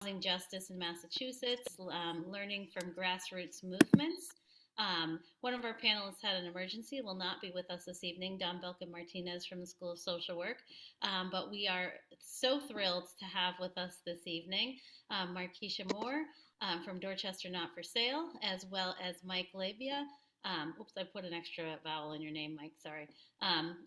housing justice in Massachusetts, learning from grassroots movements. One of our panelists had an emergency, will not be with us this evening, Belkin Martinez from the School of Social Work. But we are so thrilled to have with us this evening Markeisha Moore from Dorchester Not for Sale, as well as Mike Leyba. Oops, I put an extra vowel in your name, Mike. Sorry.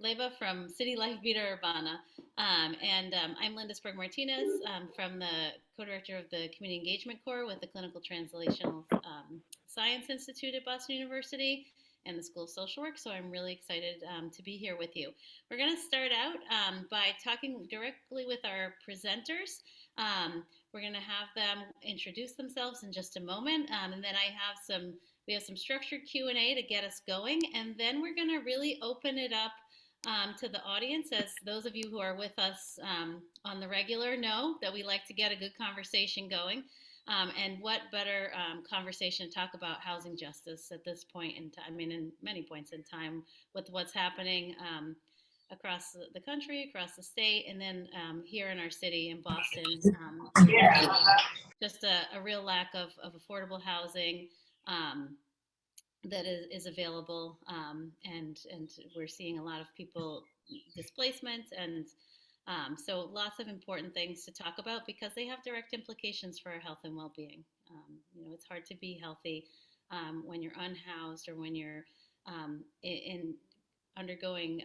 Leyba from City Life Vida Urbana. I'm Linda Sprague Martinez from the co-director of the Community Engagement Corps with the Clinical Translational Science Institute at Boston University and the School of Social Work. So I'm really excited to be here with you. We're going to start out by talking directly with our presenters. We're going to have them introduce themselves in just a moment, and then we have some structured Q&A to get us going, and then we're going to really open it up to the audience, as those of you who are with us on the regular know that we like to get a good conversation going. And what better conversation to talk about housing justice at this point in time, I mean, in many points in time, with what's happening across the country, across the state, and then here in our city in Boston, just a real lack of affordable housing that is available, and we're seeing a lot of people displacement, and so lots of important things to talk about because they have direct implications for our health and well-being. It's hard to be healthy when you're unhoused or when you're in undergoing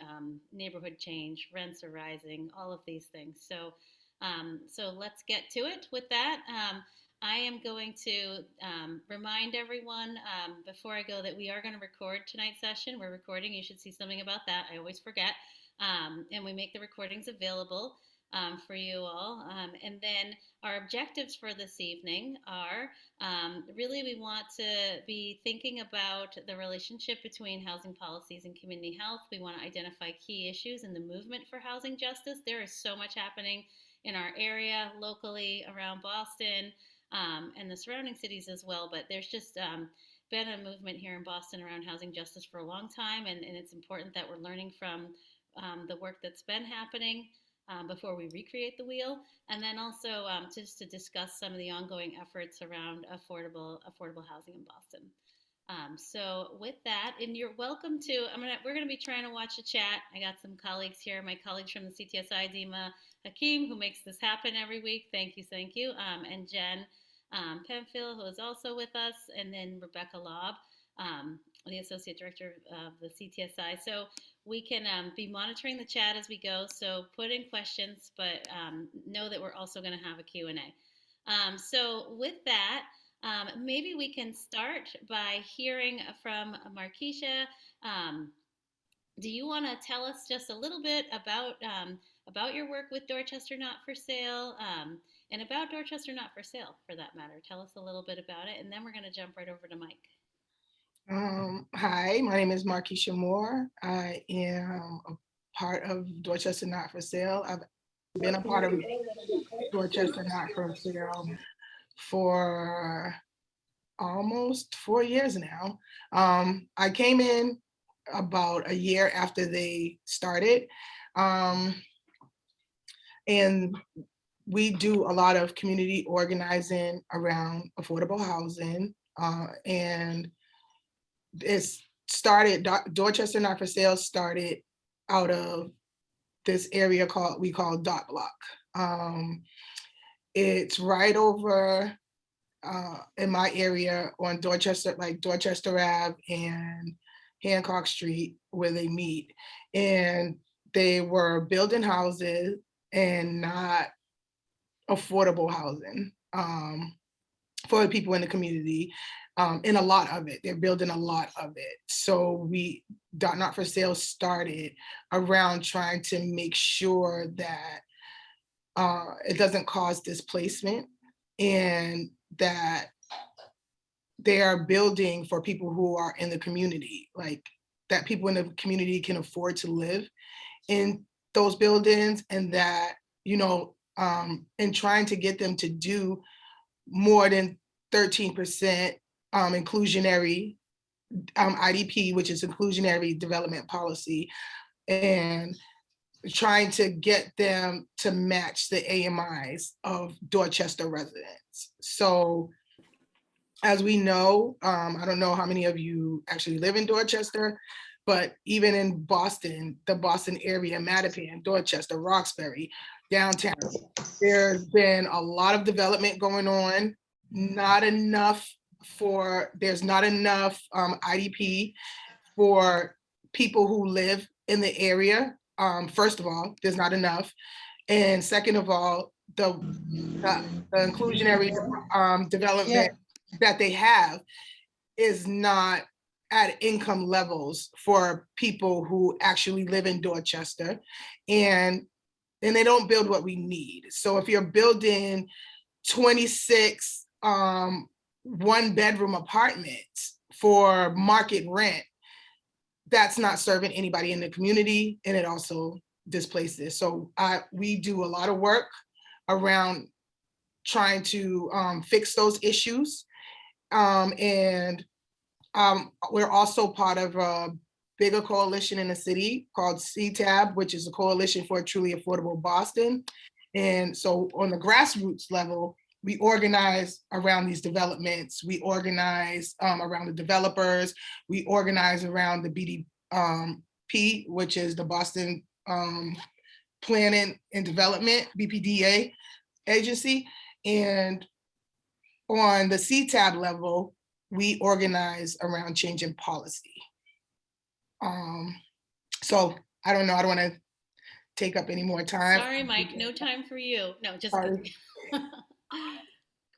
neighborhood change, rents are rising, all of these things. So let's get to it with that. I am going to remind everyone before I go that we are going to record tonight's session. We're recording. You should see something about that. I always forget. And we make the recordings available for you all. And then our objectives for this evening are really we want to be thinking about the relationship between housing policies and community health. We want to identify key issues in the movement for housing justice. There is so much happening in our area, locally, around Boston, and the surrounding cities as well. But there's just been a movement here in Boston around housing justice for a long time, and it's important that we're learning from the work that's been happening before we recreate the wheel, and then also just to discuss some of the ongoing efforts around affordable housing in Boston. So with that, and you're welcome to, we're gonna be trying to watch the chat. I got some colleagues here, my colleagues from the CTSI, Dima Hakim, who makes this happen every week. Thank you. And Jen Penfield, who is also with us, and then Rebecca Lobb, the Associate Director of the CTSI. So we can be monitoring the chat as we go, so put in questions, but know that we're also going to have a Q&A. So with that, maybe we can start by hearing from Markeisha. Do you want to tell us just a little bit about your work with Dorchester Not for Sale, and about Dorchester Not for Sale, for that matter? Tell us a little bit about it, and then we're going to jump right over to Mike. Hi, my name is Markeisha Moore. I am a part of Dorchester Not for Sale. I've been a part of Dorchester Not for Sale for almost 4 years now. I came in about a year after they started, and we do a lot of community organizing around affordable housing, and Dorchester Not for Sale started out of this area we call Dot Block. It's right over in my area on Dorchester Ave and Hancock Street, where they meet. And they were building houses and not affordable housing for the people in the community. And a lot of it, they're building a lot of it. So Dot Not for Sale started around trying to make sure that it doesn't cause displacement, and that they are building for people who are in the community, like that people in the community can afford to live in those buildings, and that, and trying to get them to do more than 13% inclusionary IDP, which is inclusionary development policy. And trying to get them to match the AMIs of Dorchester residents. So as we know, I don't know how many of you actually live in Dorchester, but even in Boston, the Boston area, Mattapan, Dorchester, Roxbury, downtown, there's been a lot of development going on, there's not enough IDP for people who live in the area. First of all, there's not enough. And second of all, the inclusionary development that they have is not at income levels for people who actually live in Dorchester, and they don't build what we need. So if you're building 26 one-bedroom apartments for market rent, that's not serving anybody in the community, and it also displaces. So we do a lot of work around trying to fix those issues. And we're also part of a bigger coalition in the city called CTAB, which is a Coalition for a Truly Affordable Boston. And so on the grassroots level, we organize around these developments. We organize around the developers. We organize around the BDP, which is the Boston Planning and Development, BPDA agency. And on the CTAB level, we organize around changing policy. So I don't know, I don't want to take up any more time. Sorry, Mike, no time for you. No, just kidding.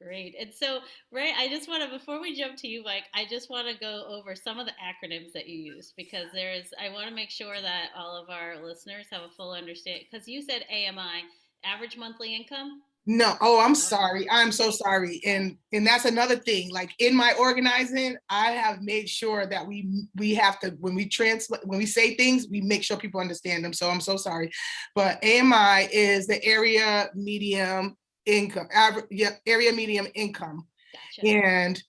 Great. And so, right, I just want to, before we jump to you, Mike, I just want to go over some of the acronyms that you use, because I want to make sure that all of our listeners have a full understanding, because you said AMI, average monthly income? No, oh, I'm sorry. I'm so sorry. And that's another thing. Like in my organizing, I have made sure that we have to, when we say things, we make sure people understand them. So I'm so sorry. But AMI is the area medium income, area medium income. Gotcha. And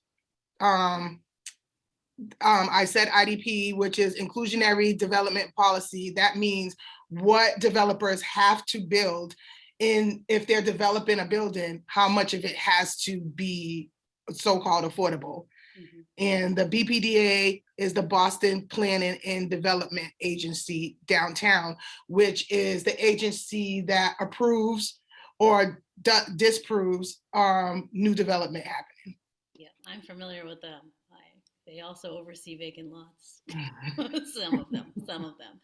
I said IDP, which is inclusionary development policy. That means what developers have to build if they're developing a building, how much of it has to be so-called affordable. Mm-hmm. And the BPDA is the Boston Planning and Development Agency downtown, which is the agency that approves or disapproves new development happening. Yeah, I'm familiar with them. They also oversee vacant lots. some of them.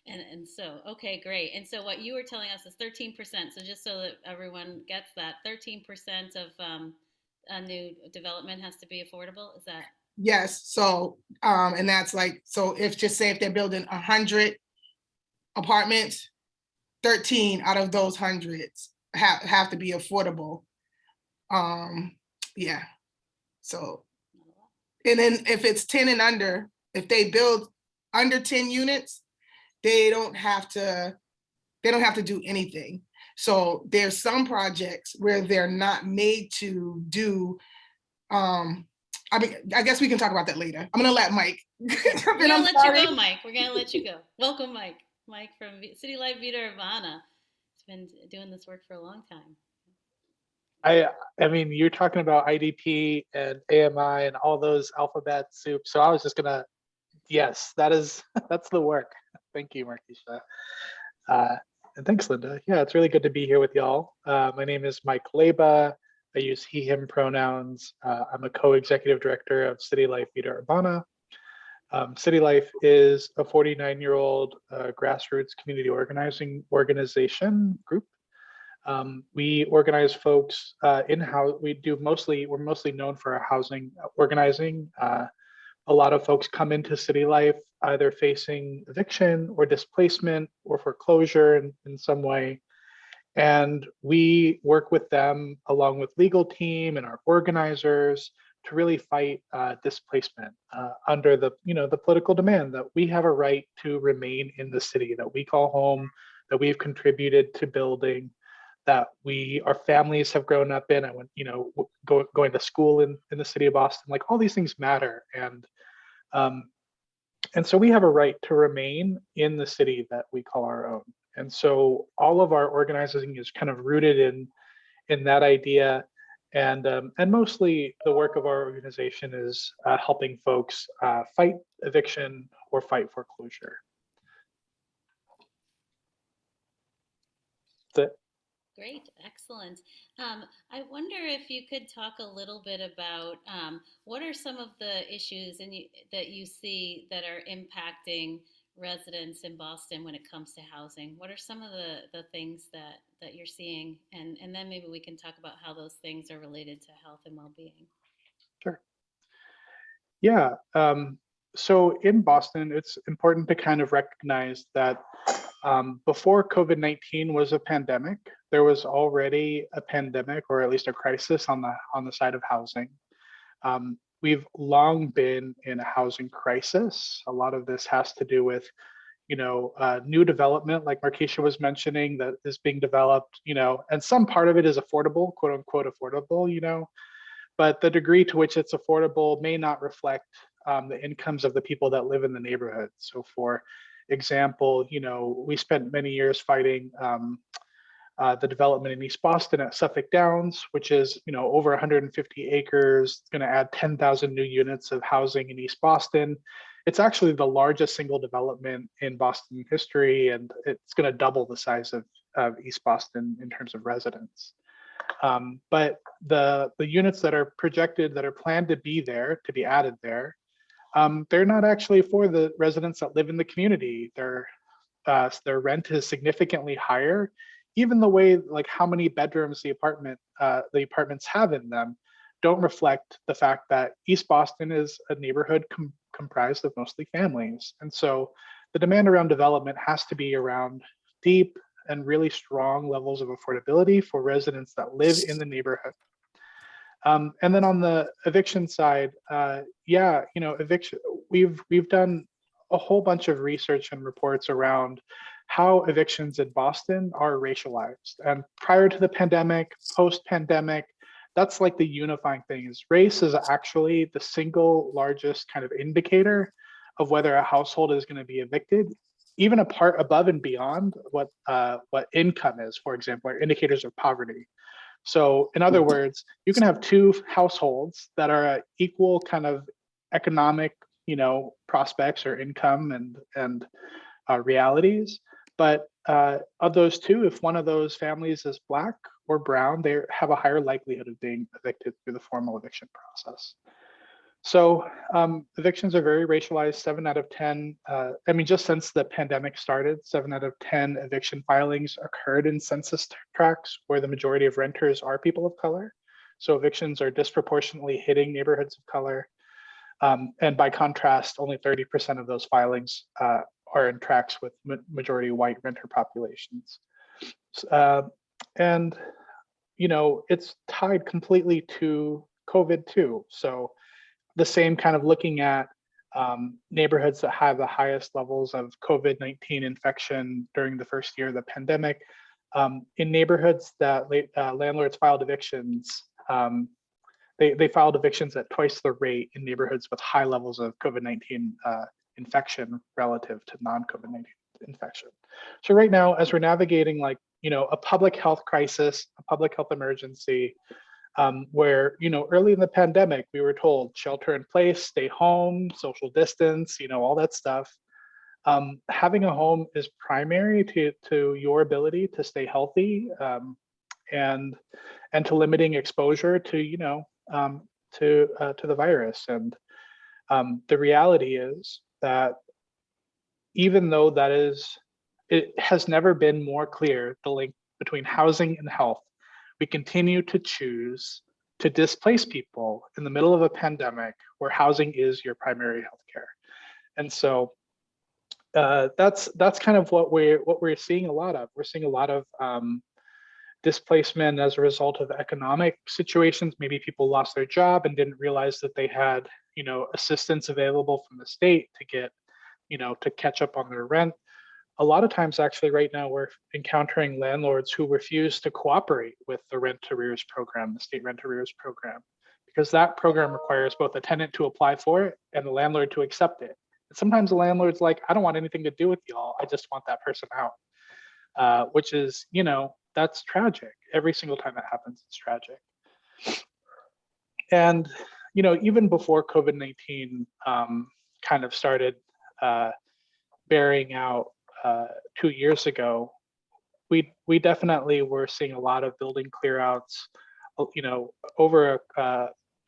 And so, okay, great. And so what you were telling us is 13%. So just so that everyone gets that, 13% of a new development has to be affordable. Is that? Yes. So, and that's like, so if they're building 100 apartments, 13 out of those hundreds have to be affordable. Yeah. So, and then if it's 10 and under, if they build under 10 units, they don't have to do anything. So there's some projects where they're not made to do, I mean, I guess we can talk about that later. I'm gonna let Mike. We're gonna let you go, Mike. We're gonna let you go. Welcome, Mike. Mike from City Life Vida Urbana. He's been doing this work for a long time. I mean, you're talking about IDP and AMI and all those alphabet soup. So I was just gonna, yes, that's the work. Thank you, Markeisha. And thanks, Linda. Yeah, it's really good to be here with y'all. My name is Mike Leyba. I use he, him pronouns. I'm a co-executive director of City Life Vida Urbana. City Life is a 49-year-old grassroots community organization group. We organize folks in-house. We're mostly known for our housing organizing. A lot of folks come into City Life either facing eviction or displacement or foreclosure in some way. And we work with them along with legal team and our organizers to really fight displacement under the political demand that we have a right to remain in the city that we call home, that we've contributed to building, that our families have grown up in. I went, going to school in the city of Boston. Like all these things matter, and so we have a right to remain in the city that we call our own. And so all of our organizing is kind of rooted in that idea. And mostly the work of our organization is helping folks fight eviction or fight foreclosure. Great, excellent. I wonder if you could talk a little bit about what are some of the issues that you see that are impacting residents in Boston when it comes to housing? What are some of the things that you're seeing? And then maybe we can talk about how those things are related to health and well-being. Sure. Yeah. So in Boston, it's important to kind of recognize that before COVID-19 was a pandemic, there was already a pandemic, or at least a crisis on the side of housing. We've long been in a housing crisis. A lot of this has to do with, new development, like Markeisha was mentioning, that is being developed, and some part of it is affordable, quote unquote affordable, but the degree to which it's affordable may not reflect the incomes of the people that live in the neighborhood. So for example, we spent many years fighting the development in East Boston at Suffolk Downs, which is, over 150 acres, going to add 10,000 new units of housing in East Boston. It's actually the largest single development in Boston history, and it's going to double the size of East Boston in terms of residents. But the units that are projected, that are planned to be there, to be added there, they're not actually for the residents that live in the community. Their rent is significantly higher. Even the way, like how many bedrooms the apartments have in them, don't reflect the fact that East Boston is a neighborhood comprised of mostly families. And so the demand around development has to be around deep and really strong levels of affordability for residents that live in the neighborhood. And then on the eviction side, eviction, we've done a whole bunch of research and reports around how evictions in Boston are racialized. And prior to the pandemic, post-pandemic, that's like the unifying thing, is race is actually the single largest kind of indicator of whether a household is going to be evicted, even above and beyond what income is, for example, or indicators of poverty. So in other words, you can have two households that are at equal kind of economic, prospects or income and realities. But of those two, if one of those families is Black or brown, they have a higher likelihood of being evicted through the formal eviction process. So evictions are very racialized. 7 out of 10, just since the pandemic started, 7 out of 10 eviction filings occurred in census tracts where the majority of renters are people of color. So evictions are disproportionately hitting neighborhoods of color. And by contrast, only 30% of those filings are in tracts with majority white renter populations. And it's tied completely to COVID too. So the same kind of looking at neighborhoods that have the highest levels of COVID-19 infection during the first year of the pandemic. In neighborhoods that landlords filed evictions, they filed evictions at twice the rate in neighborhoods with high levels of COVID-19 infection relative to non-COVID-19 infection. So right now, as we're navigating a public health crisis, a public health emergency, where, early in the pandemic, we were told shelter in place, stay home, social distance, all that stuff. Having a home is primary to your ability to stay healthy, and to limiting exposure to, to the virus. And the reality is that even though it has never been more clear, the link between housing and health, we continue to choose to displace people in the middle of a pandemic where housing is your primary healthcare. And so that's kind of what we're seeing a lot of. We're seeing a lot of displacement as a result of economic situations. Maybe people lost their job and didn't realize that they had, assistance available from the state to get, to catch up on their rent. A lot of times, actually, right now, we're encountering landlords who refuse to cooperate with the rent arrears program, the state rent arrears program, because that program requires both a tenant to apply for it and the landlord to accept it. And sometimes the landlord's like, I don't want anything to do with y'all. I just want that person out. which is, that's tragic. Every single time that happens, it's tragic. And, even before COVID-19 kind of started bearing out 2 years ago, we definitely were seeing a lot of building clear outs. Over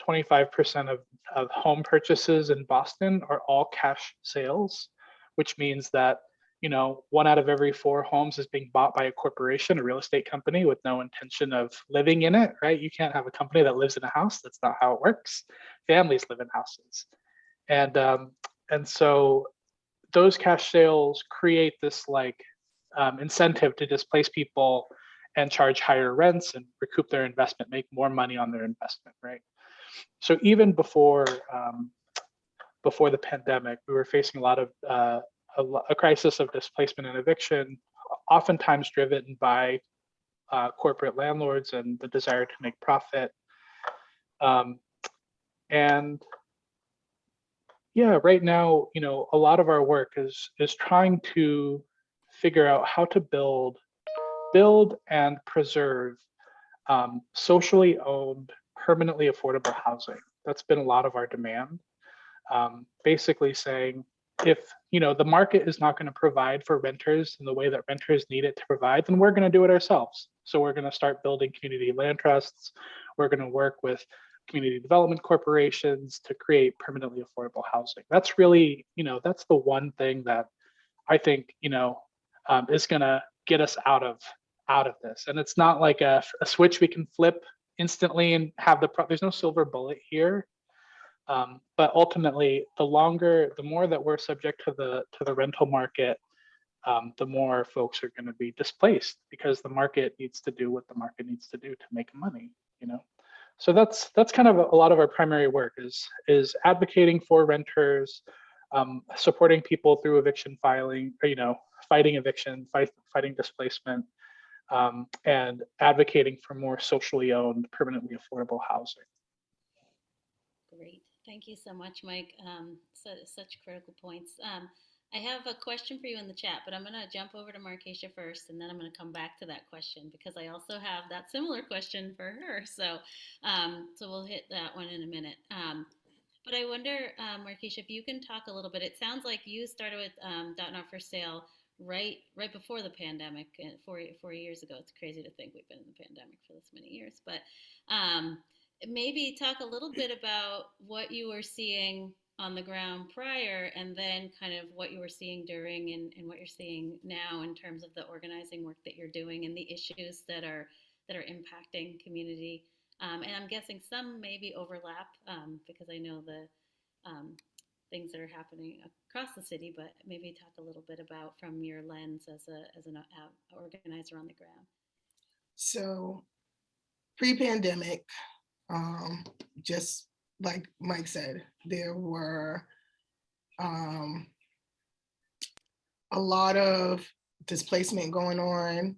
25% of home purchases in Boston are all cash sales, which means that 1 out of every 4 homes is being bought by a corporation, a real estate company, with no intention of living in it, right? You can't have a company that lives in a house. That's not how it works. Families live in houses. And so those cash sales create this incentive to displace people and charge higher rents and recoup their investment, make more money on their investment, right? So even before the pandemic, we were facing a lot of a crisis of displacement and eviction, oftentimes driven by corporate landlords and the desire to make profit. And yeah, right now, a lot of our work is trying to figure out how to build and preserve socially owned, permanently affordable housing. That's been a lot of our demand. Basically saying, if the market is not going to provide for renters in the way that renters need it to provide, then we're going to do it ourselves. So we're going to start building community land trusts. We're going to work with community development corporations to create permanently affordable housing. That's really, that's the one thing that I think, is going to get us out of this. And it's not like a switch we can flip instantly and have there's no silver bullet here. But ultimately, the more that we're subject to the rental market, the more folks are going to be displaced, because the market needs to do what the market needs to do to make money. So that's kind of a lot of our primary work is advocating for renters, supporting people through eviction filing, or, fighting eviction, fighting displacement, and advocating for more socially owned, permanently affordable housing. Great. Thank you so much, Mike. Such critical points. I have a question for you in the chat, but I'm going to jump over to Markeisha first, and then I'm going to come back to that question because I also have that similar question for her. So we'll hit that one in a minute. But I wonder, Markeisha, if you can talk a little bit. It sounds like you started with .Not for Sale right before the pandemic, 4 years ago. It's crazy to think we've been in the pandemic for this many years, but maybe talk a little bit about what you were seeing on the ground prior, and then kind of what you were seeing during and what you're seeing now in terms of the organizing work that you're doing and the issues that are impacting community. And I'm guessing some maybe overlap because I know the things that are happening across the city, but maybe talk a little bit about from your lens as an organizer on the ground. So pre-pandemic, just like Mike said, there were a lot of displacement going on,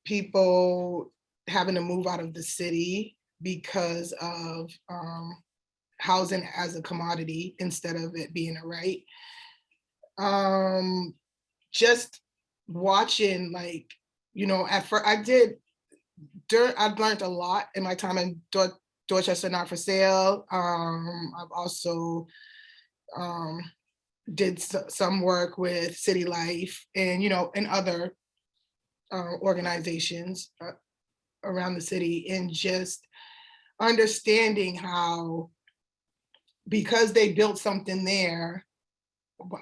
people having to move out of the city because of housing as a commodity instead of it being a right. Just watching, like, at first I've learned a lot in my time in Dorchester Not for Sale. I've also did some work with City Life and, and other organizations around the city, and just understanding how, because they built something there,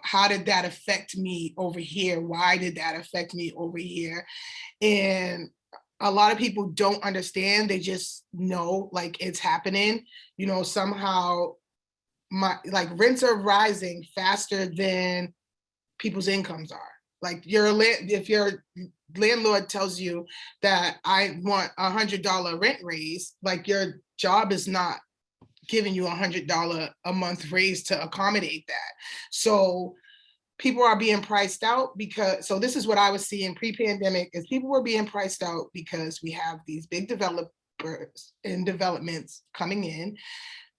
how did that affect me over here? Why did that affect me over here? And a lot of people don't understand. They just know, like, it's happening. Somehow rents are rising faster than people's incomes are. Like, if your landlord tells you that I want $100 rent raise, like, your job is not giving you $100 a month raise to accommodate that. So people are being priced out so this is what I was seeing pre-pandemic, is people were being priced out because we have these big developers and developments coming in,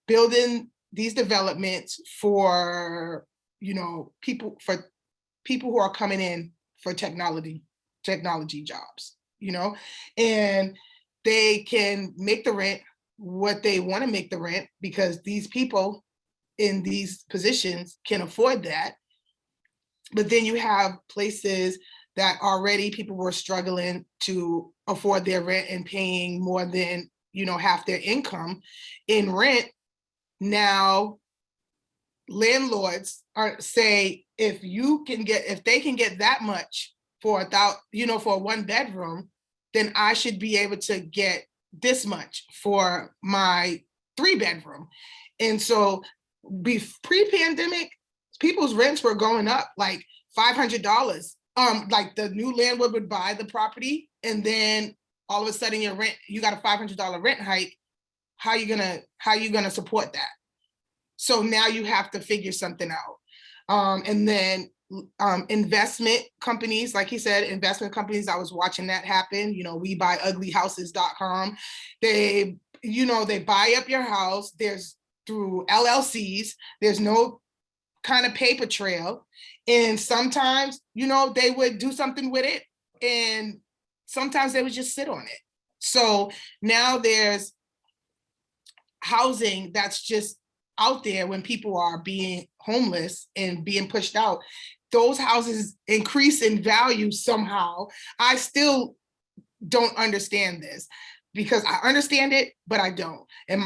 building these developments for, people, for people who are coming in for technology jobs, you know, and they can make the rent what they want to make the rent because these people in these positions can afford that. But then you have places that already people were struggling to afford their rent and paying more than, you know, half their income in rent. Now landlords are say if they can get that much for for a 1-bedroom, then I should be able to get this much for my 3-bedroom. And so pre-pandemic, people's rents were going up like $500. Like the new landlord would buy the property, and then all of a sudden you got a $500 rent hike. How you gonna support that? So now you have to figure something out. And then investment companies, like he said, investment companies, I was watching that happen. You know, we buy uglyhouses.com. They buy up your house. There's through LLCs. There's no kind of paper trail. And sometimes, you know, they would do something with it. And sometimes they would just sit on it. So now there's housing that's just out there when people are being homeless and being pushed out. Those houses increase in value somehow. I still don't understand this because I understand it, but I don't. And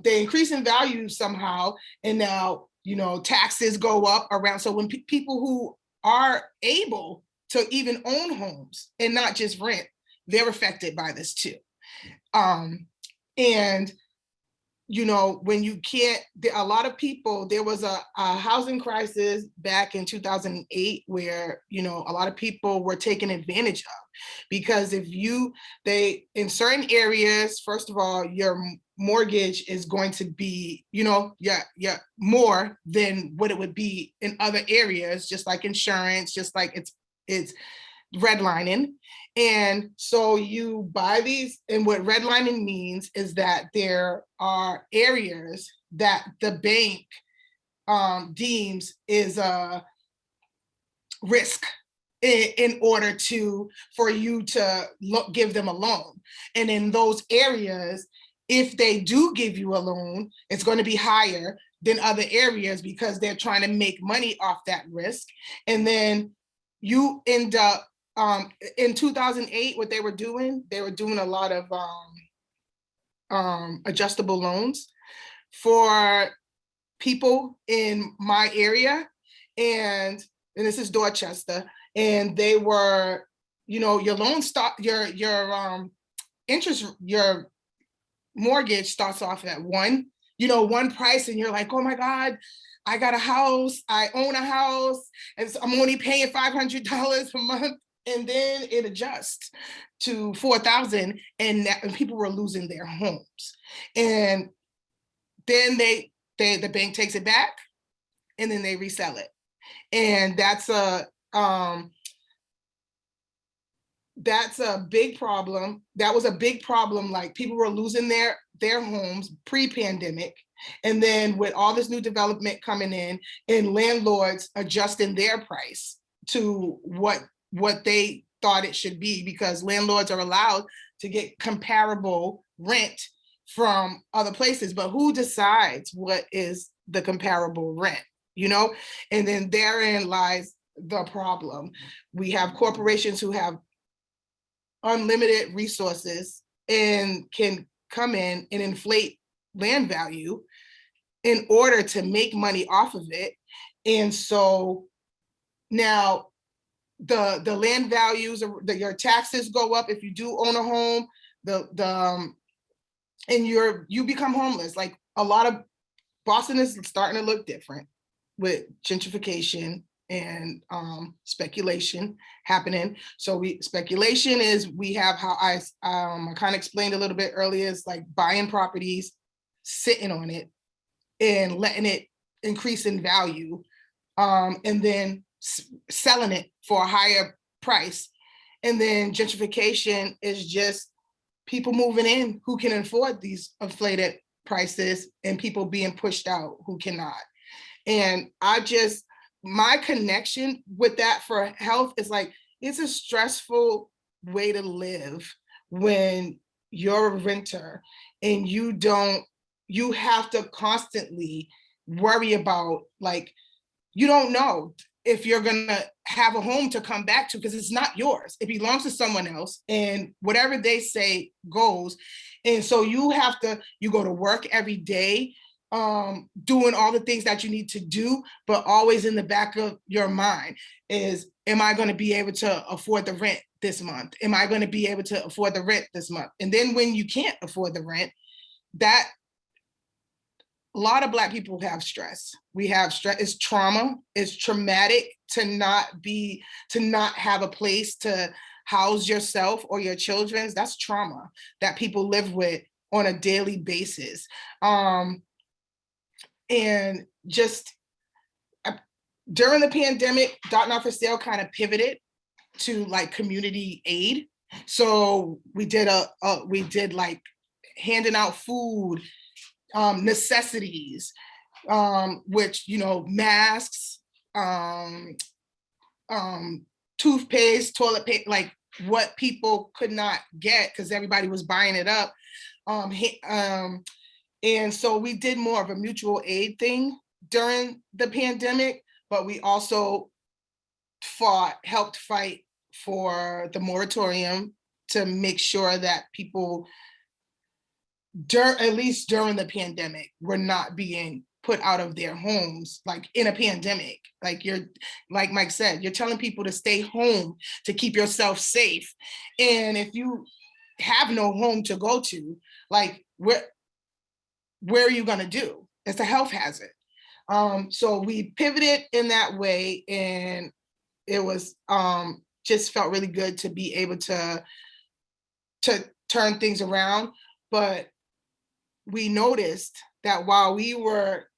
they increase in value somehow. And now, you know, taxes go up around. So when people who are able to even own homes and not just rent, they're affected by this too. And you know, when you can't, a lot of people, there was a housing crisis back in 2008 where, you know, a lot of people were taken advantage of because in certain areas, first of all, your mortgage is going to be, you know, more than what it would be in other areas, just like insurance, just like it's redlining. And so you buy these, and what redlining means is that there are areas that the bank deems is a risk in order for you to give them a loan. And in those areas, if they do give you a loan, it's going to be higher than other areas because they're trying to make money off that risk. And then you end up in 2008, what they were doing a lot of adjustable loans for people in my area. And this is Dorchester. And they were, you know, your loan your interest, your mortgage starts off at one price. And you're like, oh my God, I got a house, I own a house, and so I'm only paying $500 a month. And then it adjusts to $4,000, and people were losing their homes. And then the bank takes it back, and then they resell it. And that's a big problem. That was a big problem. Like people were losing their homes pre-pandemic. And then with all this new development coming in and landlords adjusting their price to what they thought it should be, because landlords are allowed to get comparable rent from other places, but who decides what is the comparable rent, you know? And then therein lies the problem. We have corporations who have unlimited resources and can come in and inflate land value in order to make money off of it. And so now the land values, your taxes go up if you do own a home, and you become homeless. Like a lot of Boston is starting to look different with gentrification and speculation happening. So speculation is, we have how I kind of explained a little bit earlier, is like buying properties, sitting on it and letting it increase in value, and then selling it for a higher price. And then gentrification is just people moving in who can afford these inflated prices and people being pushed out who cannot. And I just my connection with that for health is like, it's a stressful way to live when you're a renter and you have to constantly worry about, like, you don't know if you're gonna have a home to come back to because it's not yours. It belongs to someone else, and whatever they say goes. And so you go to work every day, doing all the things that you need to do, but always in the back of your mind is, am I going to be able to afford the rent this month? Am I going to be able to afford the rent this month? And then when you can't afford the rent, that a lot of Black people have stress. We have stress. It's trauma. It's traumatic to not have a place to house yourself or your children. That's trauma that people live with on a daily basis. And just during the pandemic, Not for Sale kind of pivoted to like community aid. So we did like handing out food, necessities, which, masks, toothpaste, toilet paper, like what people could not get because everybody was buying it up. And so we did more of a mutual aid thing during the pandemic, but we also helped fight for the moratorium to make sure that people, at least during the pandemic, were not being put out of their homes, like in a pandemic. Like Mike said, you're telling people to stay home to keep yourself safe. And if you have no home to go to, like where are you going to do? It's a health hazard. So we pivoted in that way, and it was just felt really good to be able to turn things around. But we noticed that while we were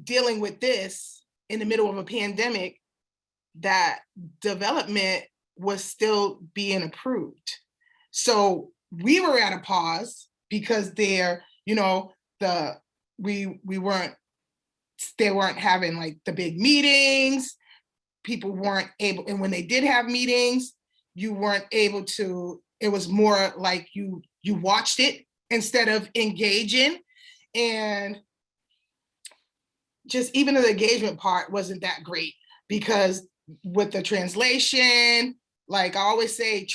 dealing with this in the middle of a pandemic, that development was still being approved. So we were at a pause because they weren't having like the big meetings. People weren't able, and when they did have meetings, you weren't able to, it was more like you watched it instead of engaging. And just even the engagement part wasn't that great because with the translation, like I always say,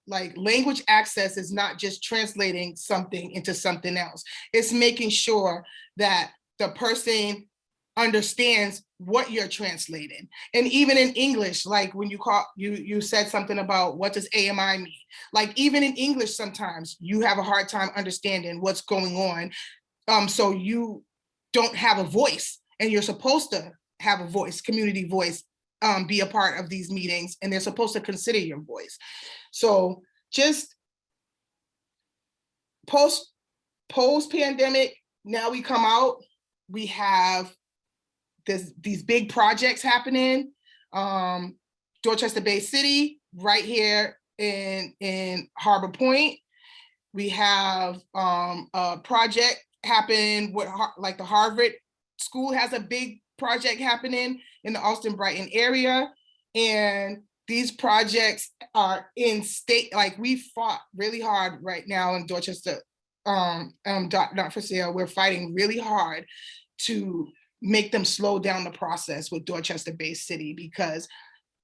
like language access is not just translating something into something else. It's making sure that the person understands what you're translating. And even in English, like when you said something about what does AMI mean? Like even in English, sometimes you have a hard time understanding what's going on. So you don't have a voice, and you're supposed to have a voice, community voice, be a part of these meetings, and they're supposed to consider your voice. So just post-pandemic, now we come out, we have these big projects happening. Dorchester Bay City, right here in Harbor Point. We have a project happen with like the Harvard School has a big project happening in the Austin Brighton area. And these projects are in state, like we fought really hard right now in Dorchester, Not for Sale. We're fighting really hard to make them slow down the process with Dorchester Bay City, because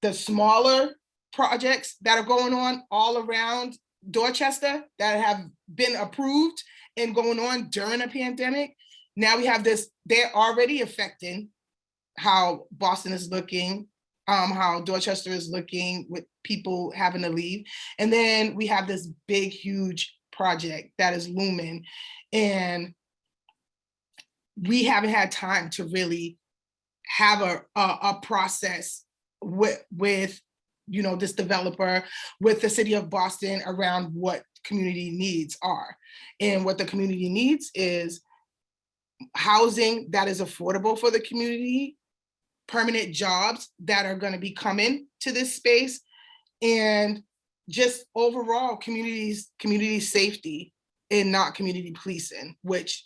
the smaller projects that are going on all around Dorchester that have been approved and going on during a pandemic, now we have this, they're already affecting how Boston is looking, how Dorchester is looking with people having to leave. And then we have this big, huge project that is looming. And we haven't had time to really have a process with this developer, with the city of Boston, around what community needs are. And what the community needs is housing that is affordable for the community, permanent jobs that are going to be coming to this space, and just overall community safety and not community policing, which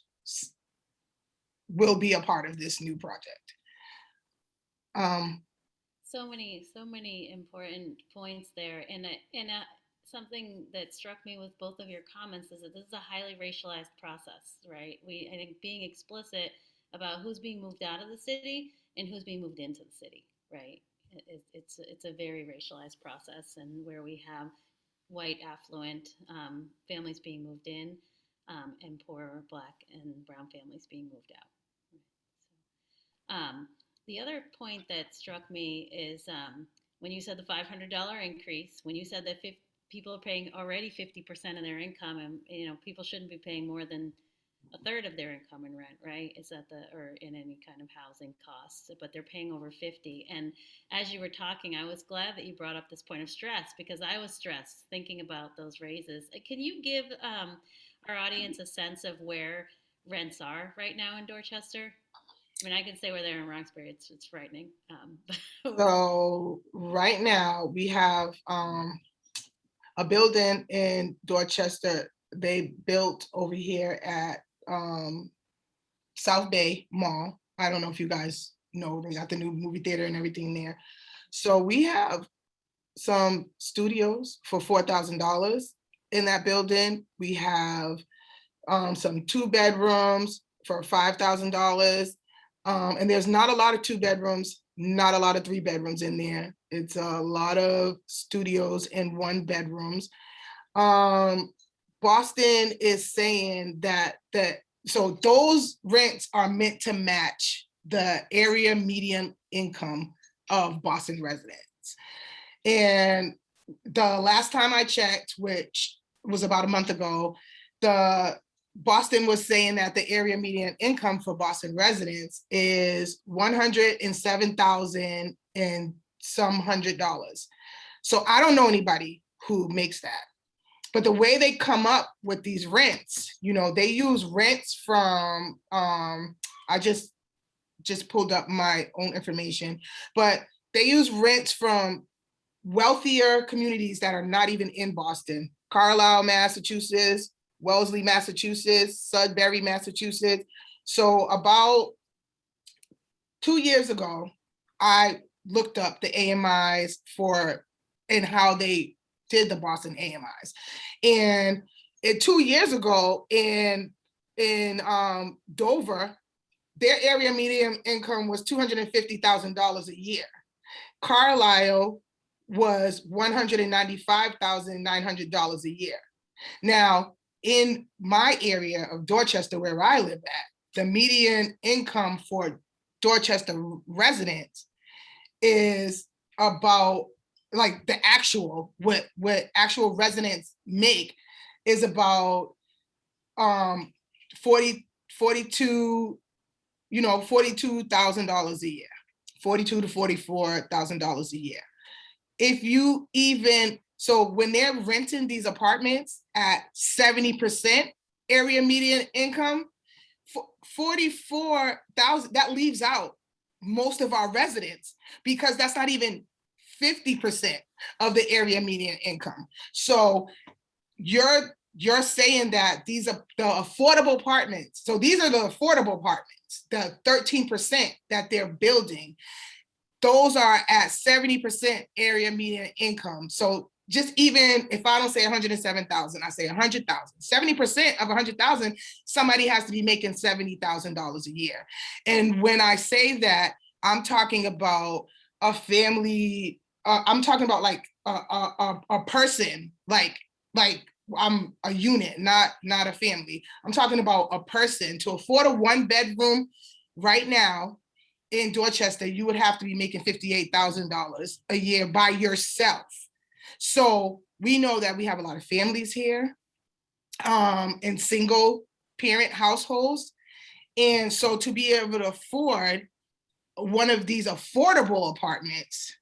will be a part of this new project. So many important points there, something that struck me with both of your comments is that this is a highly racialized process, right? I think being explicit about who's being moved out of the city and who's being moved into the city, right? It's a very racialized process, and where we have white affluent families being moved in, and poor black and brown families being moved out. Um, the other point that struck me is when you said the $500 increase, when you said that people are paying already 50% of their income, and people shouldn't be paying more than a third of their income in rent, right? Is that or in any kind of housing costs, but they're paying over 50. And as you were talking, I was glad that you brought up this point of stress, because I was stressed thinking about those raises. Can you give our audience a sense of where rents are right now in Dorchester? I mean, I can say where they're in Roxbury. It's frightening. So right now we have a building in Dorchester. They built over here at South Bay Mall. I don't know if you guys know, they got the new movie theater and everything there. So we have some studios for $4,000 in that building. We have some 2 bedrooms for $5,000. And there's not a lot of 2 bedrooms, not a lot of 3 bedrooms in there. It's a lot of studios and 1 bedrooms. Boston is saying that so those rents are meant to match the area median income of Boston residents. And the last time I checked, which was about a month ago, Boston was saying that the area median income for Boston residents is $107,000 and some $100. So I don't know anybody who makes that. But the way they come up with these rents, they use rents from, I just pulled up my own information, but they use rents from wealthier communities that are not even in Boston. Carlisle, Massachusetts, Wellesley, Massachusetts, Sudbury, Massachusetts. So about 2 years ago, I looked up the AMIs and how they did the Boston AMIs. And 2 years ago in Dover, their area median income was $250,000 a year. Carlisle was $195,900 a year. Now, in my area of Dorchester, where I live at, the median income for Dorchester residents is about, like, the actual, what actual residents make is about $42,000 a year, $42,000 to $44,000 a year. So when they're renting these apartments at 70% area median income, 44,000, that leaves out most of our residents, because that's not even 50% of the area median income. So you're saying that these are the affordable apartments. So these are the affordable apartments, the 13% that they're building. Those are at 70% area median income. So just even if I don't say 107,000, I say 100,000. 70% of 100,000, somebody has to be making $70,000 a year. And when I say that, I'm talking about a family. I'm talking about like a person, like I'm a unit, not a family. I'm talking about a person. To afford a 1-bedroom right now in Dorchester, you would have to be making $58,000 a year by yourself. So we know that we have a lot of families here, in single parent households. And so to be able to afford one of these affordable apartments,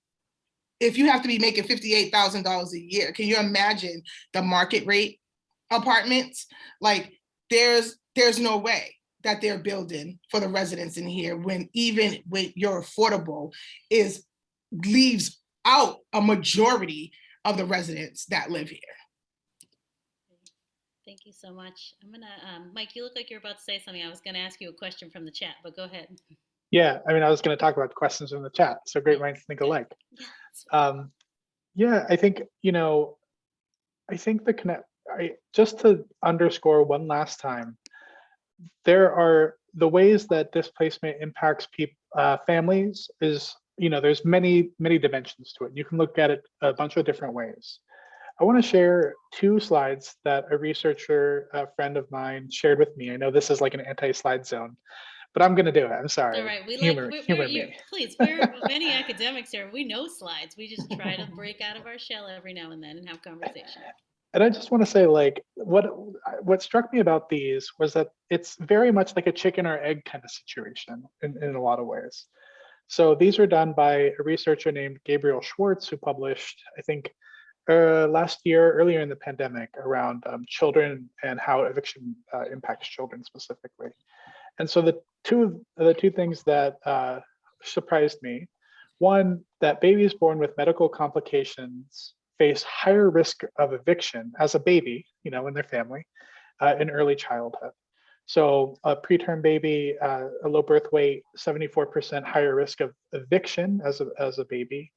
if you have to be making $58,000 a year, can you imagine the market rate apartments? Like, there's no way that they're building for the residents in here, when even with your affordable leaves out a majority of the residents that live here. Thank you so much. I'm gonna, Mike, you look like you're about to say something. I was gonna ask you a question from the chat, but go ahead. Yeah, I mean, I was going to talk about questions in the chat. So great minds think alike. Yeah. Um, yeah, I think, I think just to underscore one last time, there are the ways that displacement impacts people, families is, there's many dimensions to it. You can look at it a bunch of different ways. I want to share two slides that a researcher, a friend of mine, shared with me. I know this is like an anti-slide zone, but I'm going to do it. I'm sorry. All right, Humor me. please, we're many academics here. We know slides. We just try to break out of our shell every now and then and have conversation. And I just want to say, like, what struck me about these was that it's very much like a chicken or egg kind of situation in a lot of ways. So these were done by a researcher named Gabriel Schwartz, who published, I think, last year, earlier in the pandemic, around children and how eviction impacts children specifically. And so the two things that surprised me, one, that babies born with medical complications face higher risk of eviction as a baby, in their family, in early childhood. So a preterm baby, a low birth weight, 74% higher risk of eviction as a baby.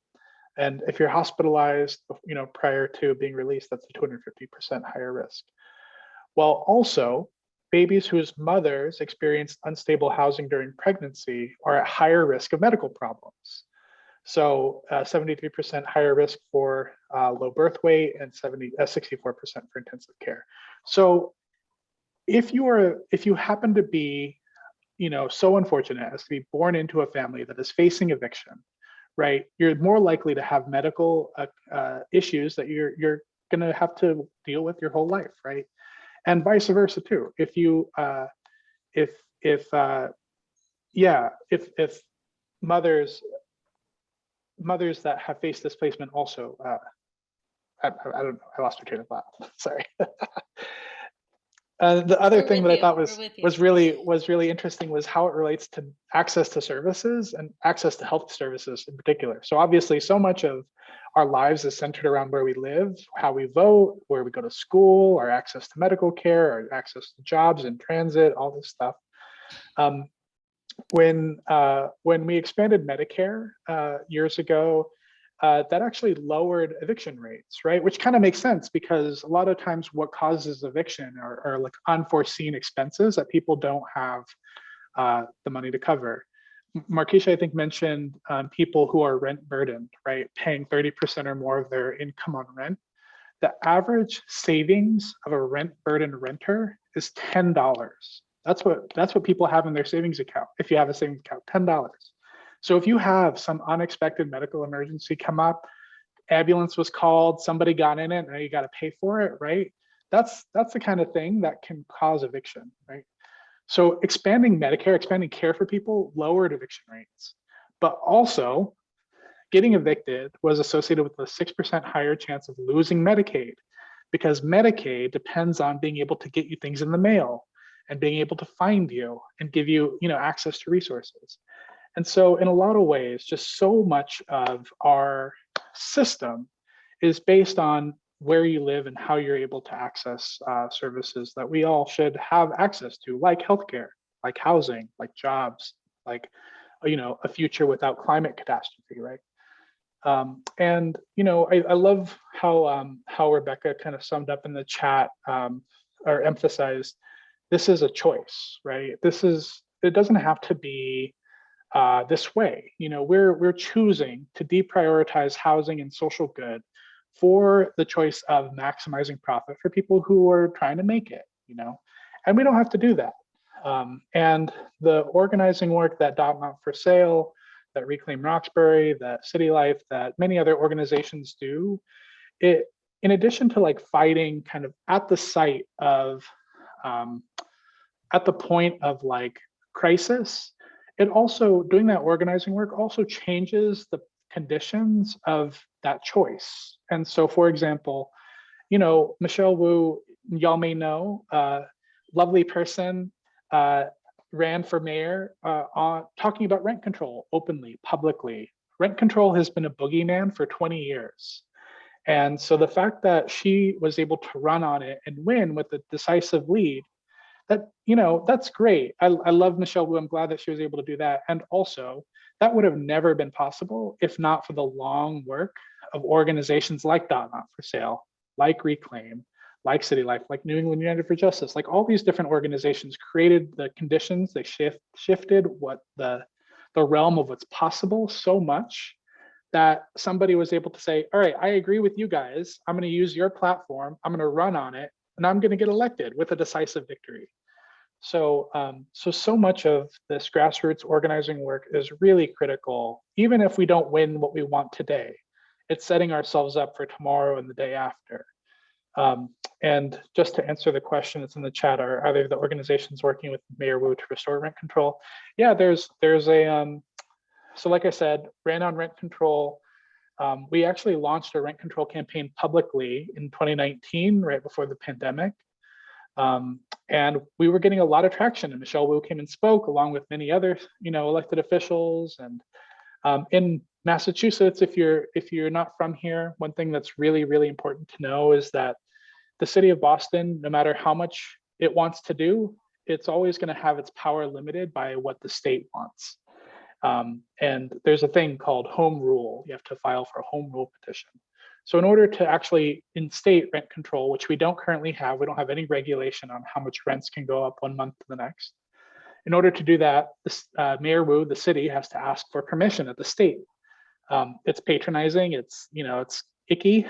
And if you're hospitalized, prior to being released, that's a 250% higher risk. While also, babies whose mothers experienced unstable housing during pregnancy are at higher risk of medical problems. So 73% higher risk for low birth weight and 64% for intensive care. So if you happen to be, so unfortunate as to be born into a family that is facing eviction, right, you're more likely to have medical issues that you're going to have to deal with your whole life, right? And vice versa too. If you, if mothers that have faced displacement also, I don't know, I lost my train of thought. Sorry. The other thing that I thought was really interesting was how it relates to access to services and access to health services in particular. So obviously, so much of our lives is centered around where we live, how we vote, where we go to school, our access to medical care, our access to jobs and transit, all this stuff. When we expanded Medicare years ago, that actually lowered eviction rates, right? Which kind of makes sense because a lot of times what causes eviction are like unforeseen expenses that people don't have the money to cover. Markeisha, I think, mentioned people who are rent burdened, right? Paying 30% or more of their income on rent. The average savings of a rent burdened renter is $10. That's what people have in their savings account. If you have a savings account, $10. So if you have some unexpected medical emergency come up, ambulance was called, somebody got in it, now you got to pay for it, right? That's the kind of thing that can cause eviction, right? So expanding Medicare, expanding care for people lowered eviction rates, but also getting evicted was associated with a 6% higher chance of losing Medicaid because Medicaid depends on being able to get you things in the mail and being able to find you and give you, access to resources. And so in a lot of ways, just so much of our system is based on where you live and how you're able to access services that we all should have access to, like healthcare, like housing, like jobs, like, a future without climate catastrophe, right? And, I love how Rebecca kind of summed up in the chat or emphasized, this is a choice, right? It doesn't have to be this way. We're choosing to deprioritize housing and social good for the choice of maximizing profit for people who are trying to make it, and we don't have to do that. And the organizing work that Not for Sale, that Reclaim Roxbury, that City Life, that many other organizations do, it, in addition to like fighting kind of at the site of, at the point of like crisis, it also, doing that organizing work also changes the conditions of that choice. And so, for example, Michelle Wu, y'all may know, lovely person, ran for mayor on talking about rent control openly, publicly. Rent control has been a boogeyman for 20 years. And so the fact that she was able to run on it and win with a decisive lead, that, that's great. I love Michelle Wu. I'm glad that she was able to do that. And also, that would have never been possible if not for the long work of organizations like Not for Sale, like Reclaim, like City Life, like New England United for Justice, like all these different organizations created the conditions. They shifted what the realm of what's possible so much that somebody was able to say, all right, I agree with you guys. I'm going to use your platform. I'm going to run on it, and I'm going to get elected with a decisive victory. So, so much of this grassroots organizing work is really critical. Even if we don't win what we want today, it's setting ourselves up for tomorrow and the day after. And just to answer the question that's in the chat, are either the organizations working with Mayor Wu to restore rent control? Yeah, there's a, so like I said, ran on rent control. We actually launched a rent control campaign publicly in 2019, right before the pandemic. And we were getting a lot of traction, and Michelle Wu came and spoke along with many other, elected officials. And in Massachusetts, if you're not from here, one thing that's really, really important to know is that the city of Boston, no matter how much it wants to do, it's always going to have its power limited by what the state wants. And there's a thing called home rule. You have to file for a home rule petition. So in order to actually instate rent control, which we don't currently have, we don't have any regulation on how much rents can go up one month to the next. In order to do that, Mayor Wu, the city, has to ask for permission at the state. It's patronizing, it's icky,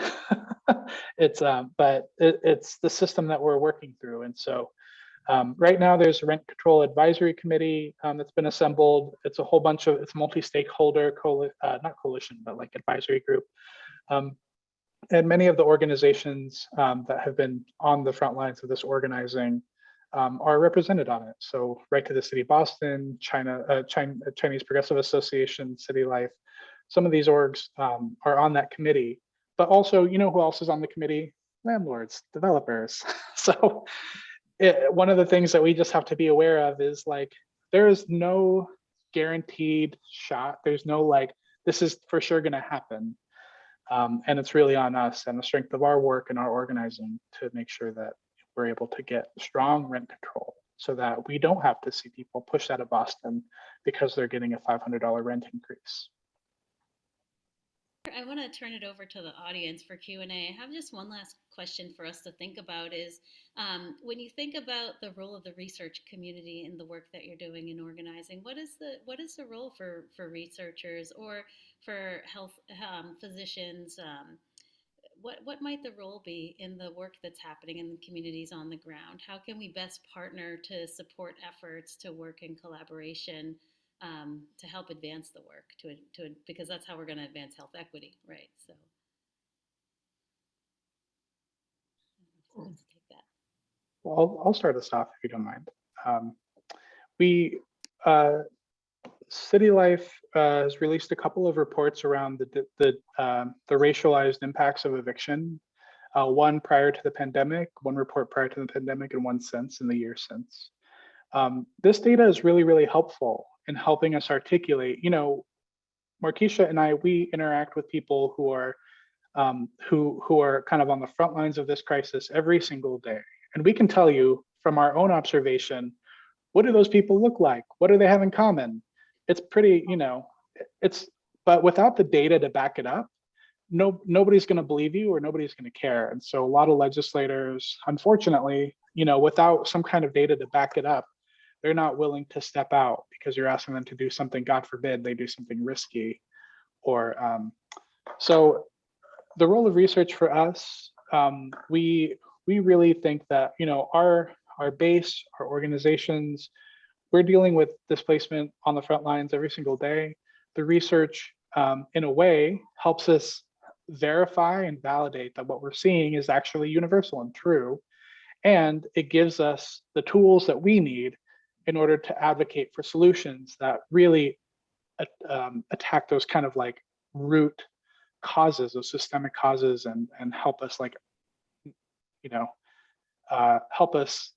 but it's the system that we're working through. And so right now there's a rent control advisory committee that's been assembled. It's a whole bunch of, it's multi-stakeholder, not coalition, but like advisory group. And many of the organizations that have been on the front lines of this organizing are represented on it. So Right to the City of Boston, Chinese Progressive Association, City Life, some of these orgs are on that committee. But also, who else is on the committee? Landlords, developers. So one of the things that we just have to be aware of is like, there is no guaranteed shot. There's no like, this is for sure gonna happen. And it's really on us and the strength of our work and our organizing to make sure that we're able to get strong rent control so that we don't have to see people pushed out of Boston because they're getting a $500 rent increase. I want to turn it over to the audience for Q&A. I have just one last question for us to think about is when you think about the role of the research community in the work that you're doing in organizing, what is the role for researchers or for health physicians? What might the role be in the work that's happening in the communities on the ground? How can we best partner to support efforts to work in collaboration to help advance the work, because that's how we're going to advance health equity, right? So, let's take that. Well, I'll start us off if you don't mind. City Life has released a couple of reports around the racialized impacts of eviction. One prior to the pandemic, one report prior to the pandemic, and one since in the year since. This data is really, really helpful in helping us articulate. Markeisha and I, we interact with people who are kind of on the front lines of this crisis every single day, and we can tell you from our own observation, what do those people look like? What do they have in common? It's pretty, but without the data to back it up, nobody's going to believe you or nobody's going to care. And so a lot of legislators, unfortunately, without some kind of data to back it up, they're not willing to step out because you're asking them to do something, God forbid, they do something risky. Or so the role of research for us, we really think that, our base, our organizations, we're dealing with displacement on the front lines every single day. The research, in a way, helps us verify and validate that what we're seeing is actually universal and true. And it gives us the tools that we need in order to advocate for solutions that really attack those kind of like root causes, those systemic causes, and help us help us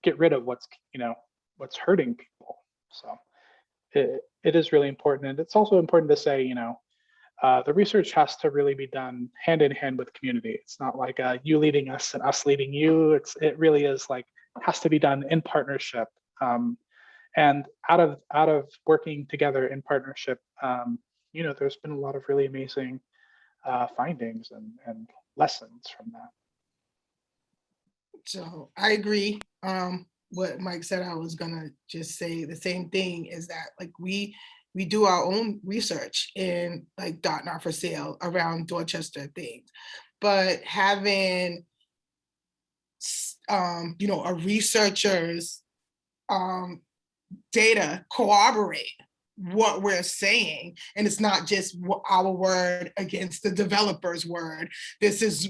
get rid of what's hurting people. So it is really important. And it's also important to say, the research has to really be done hand in hand with community. It's not like you leading us and us leading you. It really is like has to be done in partnership. And out of working together in partnership, there's been a lot of really amazing findings and lessons from that. So I agree. What Mike said, I was gonna just say the same thing, is that like we do our own research in like .not for sale around Dorchester things, but having a researcher's data corroborate what we're saying, and it's not just our word against the developer's word. This is,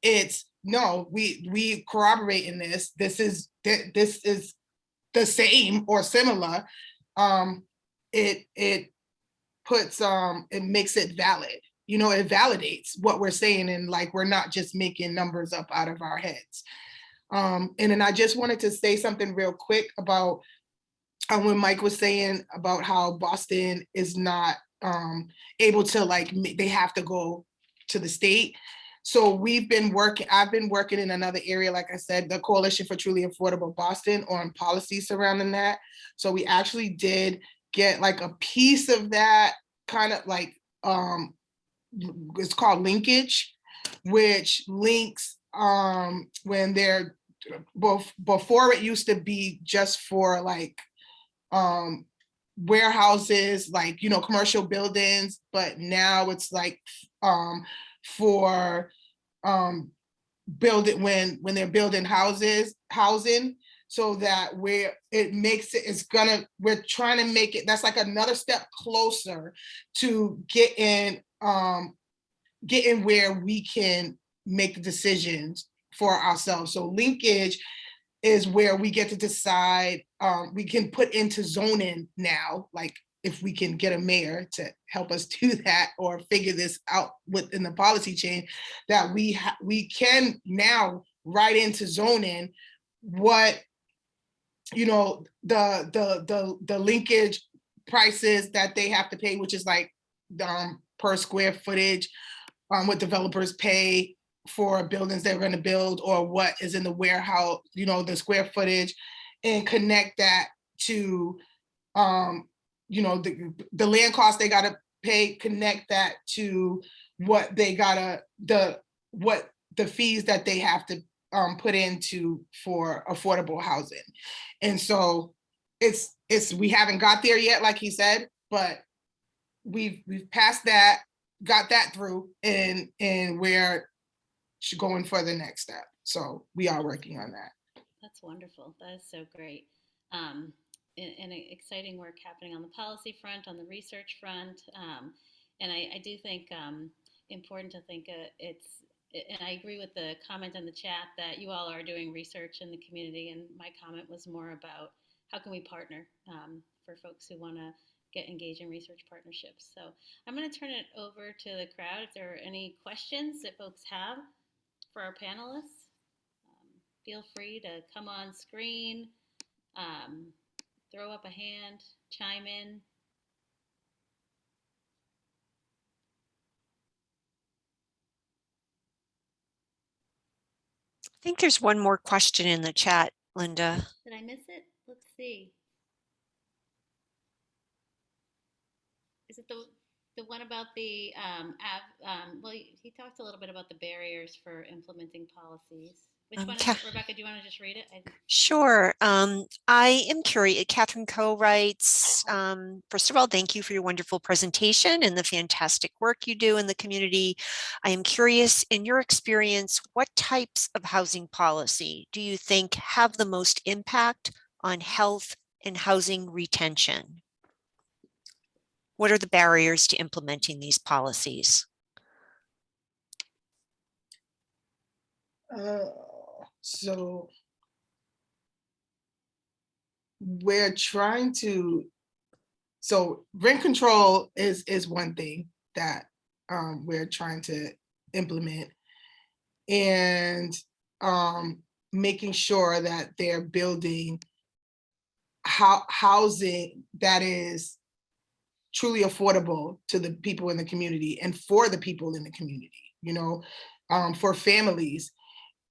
it's no, we corroborate in this. This is the same or similar. It puts it makes it valid. It validates what we're saying, and like we're not just making numbers up out of our heads. And then I just wanted to say something real quick about when Mike was saying about how Boston is not able to, like, they have to go to the state. So I've been working in another area, like I said, the Coalition for Truly Affordable Boston, on policy surrounding that. So we actually did get like a piece of that kind of like, it's called linkage, which links when they're, before it used to be just for like warehouses, like, commercial buildings, but now it's like for building, when they're building housing, so that we're trying to make it, that's like another step closer to getting where we can make decisions for ourselves. So linkage is where we get to decide, we can put into zoning now, like if we can get a mayor to help us do that or figure this out within the policy chain, that we can now write into zoning what, the linkage prices that they have to pay, which is like per square footage, what developers pay for buildings they're going to build, or what is in the warehouse, the square footage, and connect that to the land cost they got to pay, connect that to what they what the fees that they have to put into for affordable housing. And so it's we haven't got there yet, like he said, but we've passed that, got that through, and we're going for the next step. So we are working on that. That's wonderful. That is so great. And exciting work happening on the policy front, on the research front. And I do think important to think and I agree with the comment in the chat that you all are doing research in the community. And my comment was more about how can we partner for folks who want to get engaged in research partnerships. So I'm going to turn it over to the crowd if there are any questions that folks have for our panelists. Feel free to come on screen, throw up a hand, chime in. I think there's one more question in the chat, Linda. Did I miss it? Let's see. Is it the one about the, well, he talked a little bit about the barriers for implementing policies. Which one is it? Rebecca, do you want to just read it? Sure. I am curious. Catherine Coe writes, first of all, thank you for your wonderful presentation and the fantastic work you do in the community. I am curious, in your experience, what types of housing policy do you think have the most impact on health and housing retention? What are the barriers to implementing these policies? So we're trying to, so rent control is one thing that we're trying to implement, and making sure that they're building housing that is truly affordable to the people in the community and for the people in the community, for families.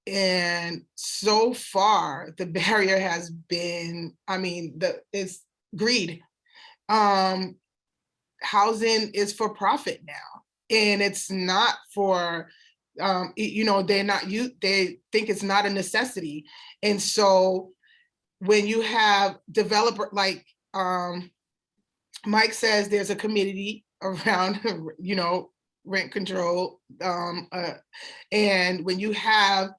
And so far, the barrier has been, it's greed. Housing is for profit now, and it's not for, they think it's not a necessity. And so when you have developer, like Mike says, there's a committee around, rent control. And when you have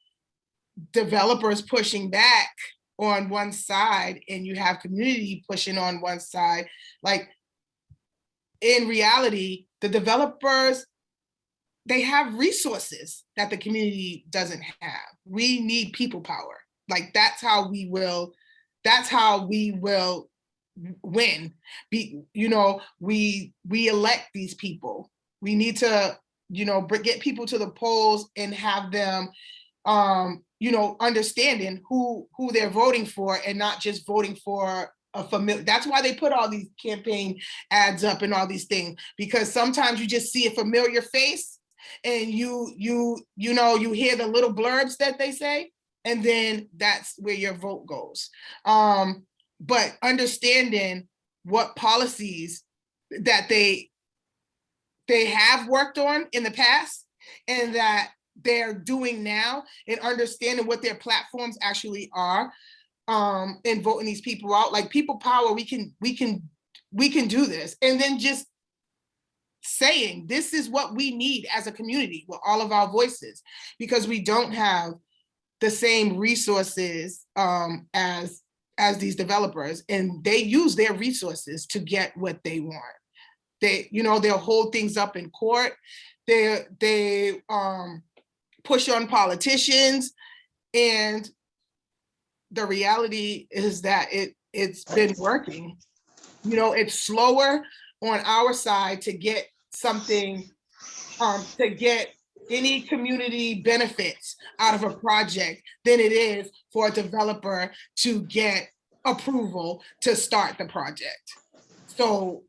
developers pushing back on one side and you have community pushing on one side, like, in reality, the developers, they have resources that the community doesn't have. We need people power. Like, that's how we will win. We elect these people. We need to, get people to the polls and have them, understanding who they're voting for, and not just voting for a familiar. That's why they put all these campaign ads up and all these things, because sometimes you just see a familiar face and you hear the little blurbs that they say, and then that's where your vote goes. But understanding what policies that they have worked on in the past and that they're doing now, and understanding what their platforms actually are, and voting these people out, like people power, we can do this. And then just saying, this is what we need as a community with all of our voices, because we don't have the same resources as these developers, and they use their resources to get what they want. They'll hold things up in court. They push on politicians, and the reality is that it's been working. It's slower on our side to get something, to get any community benefits out of a project than it is for a developer to get approval to start the project. So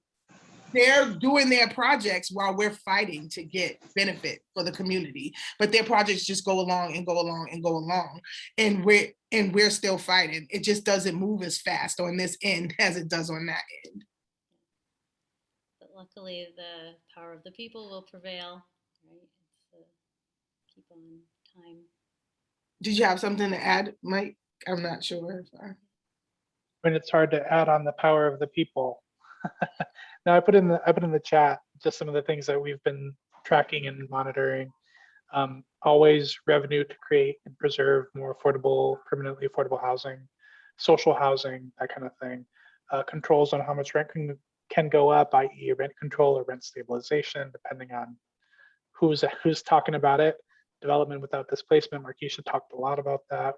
they're doing their projects while we're fighting to get benefit for the community, but their projects just go along and go along and go along, and we're still fighting. It just doesn't move as fast on this end as it does on that end. But luckily, the power of the people will prevail, right? Keep on time. Did you have something to add, Mike? I'm not sure. When it's hard to add on the power of the people. Now I put in the chat just some of the things that we've been tracking and monitoring. Always revenue to create and preserve more affordable, permanently affordable housing, social housing, that kind of thing. Controls on how much rent can go up, i.e. rent control or rent stabilization, depending on who's talking about it. Development without displacement. Markeisha talked a lot about that.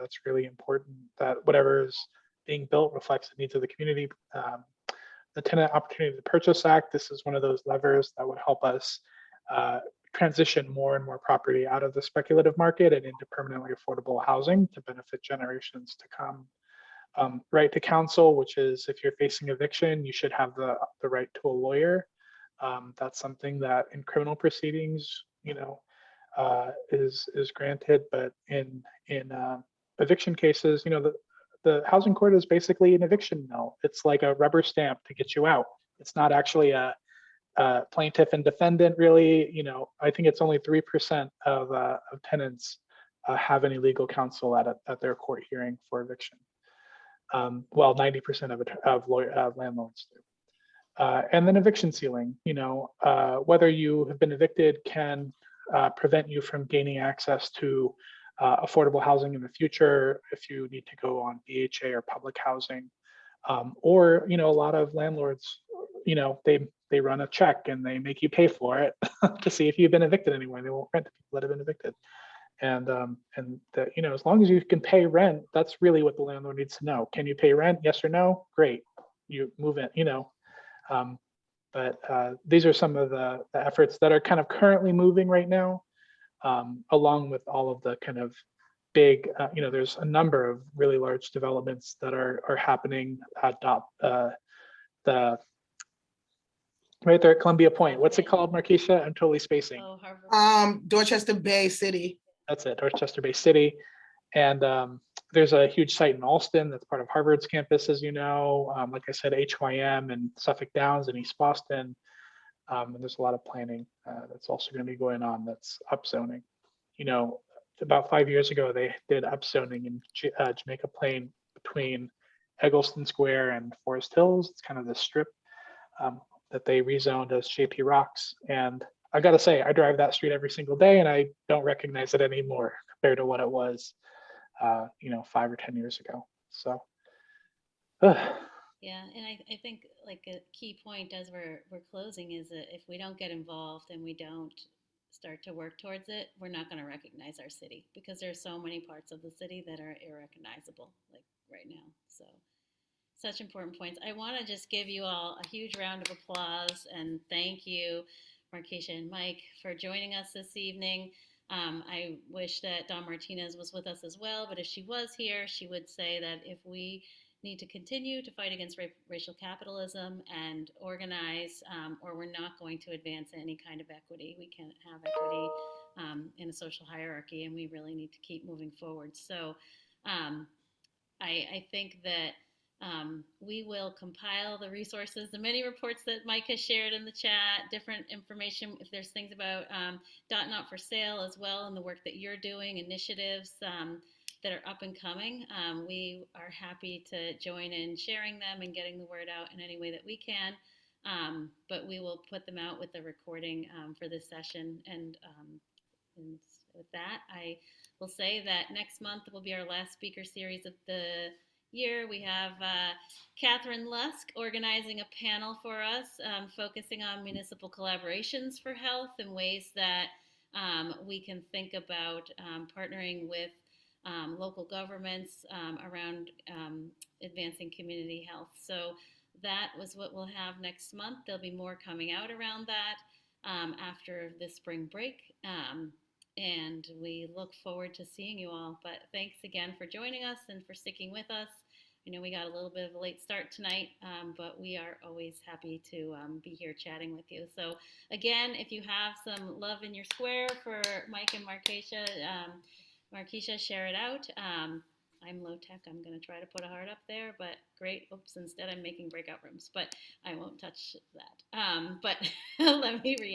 That's really important, that whatever is being built reflects the needs of the community. The Tenant Opportunity to Purchase Act, this is one of those levers that would help us transition more and more property out of the speculative market and into permanently affordable housing to benefit generations to come. Right to counsel, which is if you're facing eviction, you should have the right to a lawyer. That's something that in criminal proceedings, is granted, but in eviction cases, the housing court is basically an eviction mill. It's like a rubber stamp to get you out. It's not actually a plaintiff and defendant, really. I think it's only 3% of tenants have any legal counsel at their court hearing for eviction. Well, 90% of landlords do. And then eviction ceiling. Whether you have been evicted can prevent you from gaining access to affordable housing in the future if you need to go on BHA or public housing, or a lot of landlords, they run a check and they make you pay for it to see if you've been evicted anywhere. They won't rent to people that have been evicted, and as long as you can pay rent, that's really what the landlord needs to know. Can you pay rent? Yes or no? Great, you move in. But these are some of the efforts that are kind of currently moving right now. Along with all of the kind of big, there's a number of really large developments that are happening at right there at Columbia Point. What's it called, Markeisha? I'm totally spacing. Oh, Dorchester Bay City. That's it, Dorchester Bay City. And there's a huge site in Alston that's part of Harvard's campus, as you know. Like I said, HYM and Suffolk Downs and East Boston. And there's a lot of planning that's also going to be going on that's upzoning. You know, about 5 years ago, they did upzoning in Jamaica Plain between Eggleston Square and Forest Hills. It's kind of the strip that they rezoned as JP Rocks. And I got to say, I drive that street every single day and I don't recognize it anymore compared to what it was, 5 or 10 years ago. So, Yeah, and I think like a key point as we're closing is that if we don't get involved and we don't start to work towards it, we're not going to recognize our city because there's so many parts of the city that are irrecognizable like right now. So such important points. I want to just give you all a huge round of applause and thank you, Markeisha and Mike, for joining us this evening. I wish that Dawn Martinez was with us as well, but if she was here, she would say that if we need to continue to fight against racial capitalism and organize, or we're not going to advance any kind of equity. We can't have equity in a social hierarchy, and we really need to keep moving forward. So I think that we will compile the resources, the many reports that Mike has shared in the chat, different information, if there's things about Not for Sale as well and the work that you're doing, initiatives that are up and coming. We are happy to join in sharing them and getting the word out in any way that we can. But we will put them out with the recording for this session. And with that, I will say that next month will be our last speaker series of the year. We have Catherine Lusk organizing a panel for us, focusing on municipal collaborations for health and ways that we can think about partnering with local governments around advancing community health. So that was what we'll have next month. There'll be more coming out around that after the spring break. And we look forward to seeing you all. But thanks again for joining us and for sticking with us. I know we got a little bit of a late start tonight, but we are always happy to be here chatting with you. So again, if you have some love in your square for Mike and Markeisha, share it out. I'm low tech. I'm going to try to put a heart up there, but great. Oops, instead I'm making breakout rooms, but I won't touch that. But let me react.